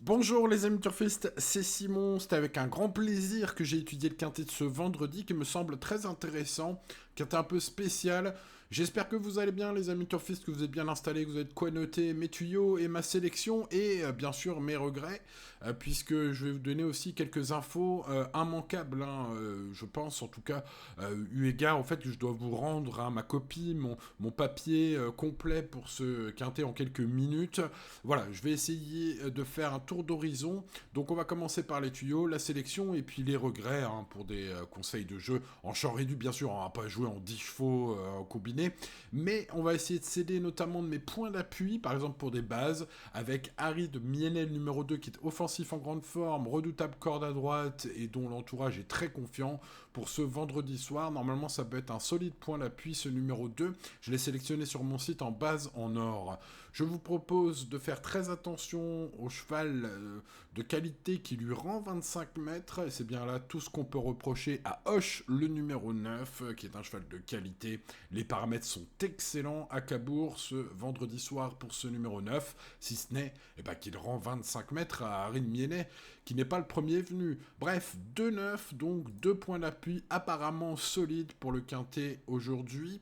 Bonjour les amis turfistes, c'est Simon, c'est avec un grand plaisir que j'ai étudié le quintet de ce vendredi qui me semble très intéressant, quintet un peu spécial. J'espère que vous allez bien les amis turfistes, que vous êtes bien installés, que vous avez de quoi noter mes tuyaux et ma sélection et bien sûr mes regrets, puisque je vais vous donner aussi quelques infos immanquables, je pense en tout cas, eu égard au fait que je dois vous rendre ma copie, mon papier complet pour ce quintet en quelques minutes. Voilà, je vais essayer de faire un tour d'horizon. Donc on va commencer par les tuyaux, la sélection et puis les regrets pour des conseils de jeu en champ réduit bien sûr, on va pas jouer en 10 chevaux en combiné, mais on va essayer de céder notamment de mes points d'appui, par exemple pour des bases, avec Harry de Mienel numéro 2 qui est offensif en grande forme, redoutable corde à droite et dont l'entourage est très confiant pour ce vendredi soir. Normalement ça peut être un solide point d'appui ce numéro 2. Je l'ai sélectionné sur mon site en base en or. Je vous propose de faire très attention au cheval de qualité qui lui rend 25 mètres. Et c'est bien là tout ce qu'on peut reprocher à Hoche, le numéro 9, qui est un cheval de qualité. Les paramètres sont excellents à Cabourg ce vendredi soir pour ce numéro 9, si ce n'est qu'il rend 25 mètres à Harry Miennet, qui n'est pas le premier venu. Bref, 2-9, donc 2 points d'appui apparemment solides pour le quintet aujourd'hui.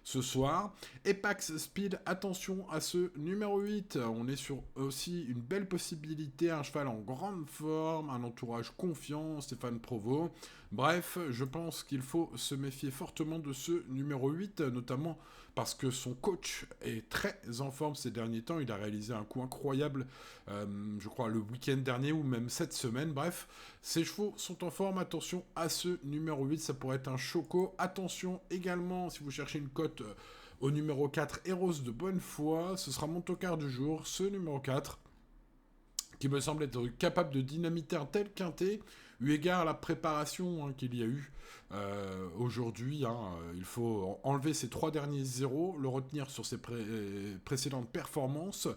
Ce soir. Epax Speed, attention à ce numéro 8. On est sur aussi une belle possibilité, un cheval en grande forme, un entourage confiant, Stéphane Provost. Bref, je pense qu'il faut se méfier fortement de ce numéro 8, notamment parce que son coach est très en forme ces derniers temps. Il a réalisé un coup incroyable, je crois, le week-end dernier ou même cette semaine. Bref, ces chevaux sont en forme. Attention à ce numéro 8, ça pourrait être un choco. Attention également, si vous cherchez une cote au numéro 4, Eros de bonne foi, ce sera mon tocard du jour, ce numéro 4, qui me semble être capable de dynamiter un tel quintet, eu égard à la préparation qu'il y a eu aujourd'hui. Il faut enlever ses 3 derniers zéros, le retenir sur ses précédentes performances.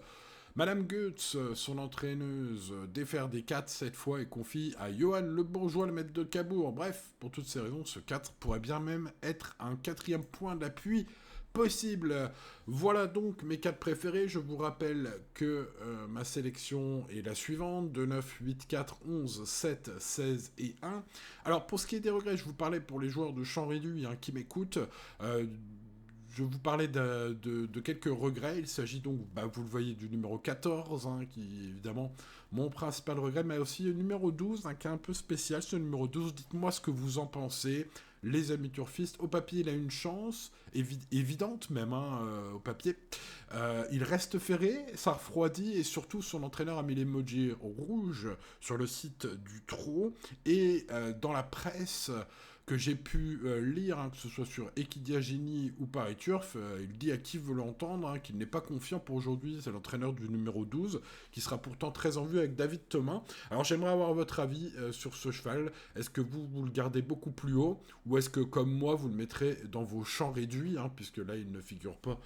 Madame Goetz, son entraîneuse, défaire des 4 cette fois et confie à Johan Le Bourgeois, le maître de Cabourg. Bref, pour toutes ces raisons, ce 4 pourrait bien même être un 4e point d'appui possible. Voilà donc mes 4 préférés. Je vous rappelle que ma sélection est la suivante: 2, 9, 8, 4, 11, 7, 16 et 1. Alors pour ce qui est des regrets, je vous parlais pour les joueurs de champ réduit qui m'écoutent. Je vous parlais de quelques regrets. Il s'agit donc, vous le voyez, du numéro 14, qui est évidemment mon principal regret, mais aussi le numéro 12, qui est un peu spécial. Ce numéro 12, dites-moi ce que vous en pensez. Les amis turfistes, au papier, il a une chance, évidente même, au papier. Il reste ferré, ça refroidit, et surtout, son entraîneur a mis l'emoji rouge sur le site du Trot, et dans la presse que j'ai pu lire, que ce soit sur Equidia Genie ou Paris Turf, il dit à qui veut l'entendre qu'il n'est pas confiant pour aujourd'hui. C'est l'entraîneur du numéro 12, qui sera pourtant très en vue avec David Thomas. Alors j'aimerais avoir votre avis sur ce cheval. Est-ce que vous le gardez beaucoup plus haut, ou est-ce que comme moi vous le mettrez dans vos champs réduits, puisque là il ne figure pas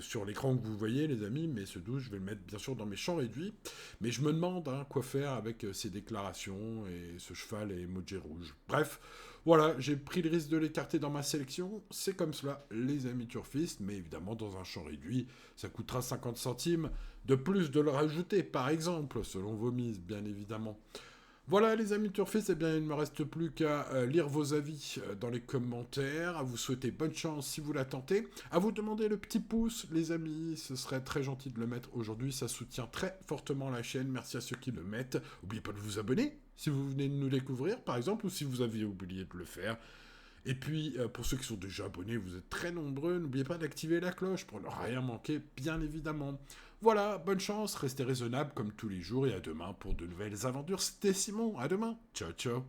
sur l'écran que vous voyez les amis, mais ce 12 je vais le mettre bien sûr dans mes champs réduits. Mais je me demande quoi faire avec ces déclarations et ce cheval et emoji rouge. Bref, voilà, j'ai pris le risque de l'écarter dans ma sélection. C'est comme cela, les amis turfistes, mais évidemment dans un champ réduit, ça coûtera 50 centimes de plus de le rajouter, par exemple, selon vos mises, bien évidemment. Voilà les amis turfistes, il ne me reste plus qu'à lire vos avis dans les commentaires, à vous souhaiter bonne chance si vous la tentez, à vous demander le petit pouce les amis, ce serait très gentil de le mettre aujourd'hui, ça soutient très fortement la chaîne, merci à ceux qui le mettent. N'oubliez pas de vous abonner si vous venez de nous découvrir par exemple, ou si vous aviez oublié de le faire. Et puis, pour ceux qui sont déjà abonnés, vous êtes très nombreux, n'oubliez pas d'activer la cloche pour ne rien manquer, bien évidemment. Voilà, bonne chance, restez raisonnable comme tous les jours, et à demain pour de nouvelles aventures. C'était Simon, à demain, ciao ciao.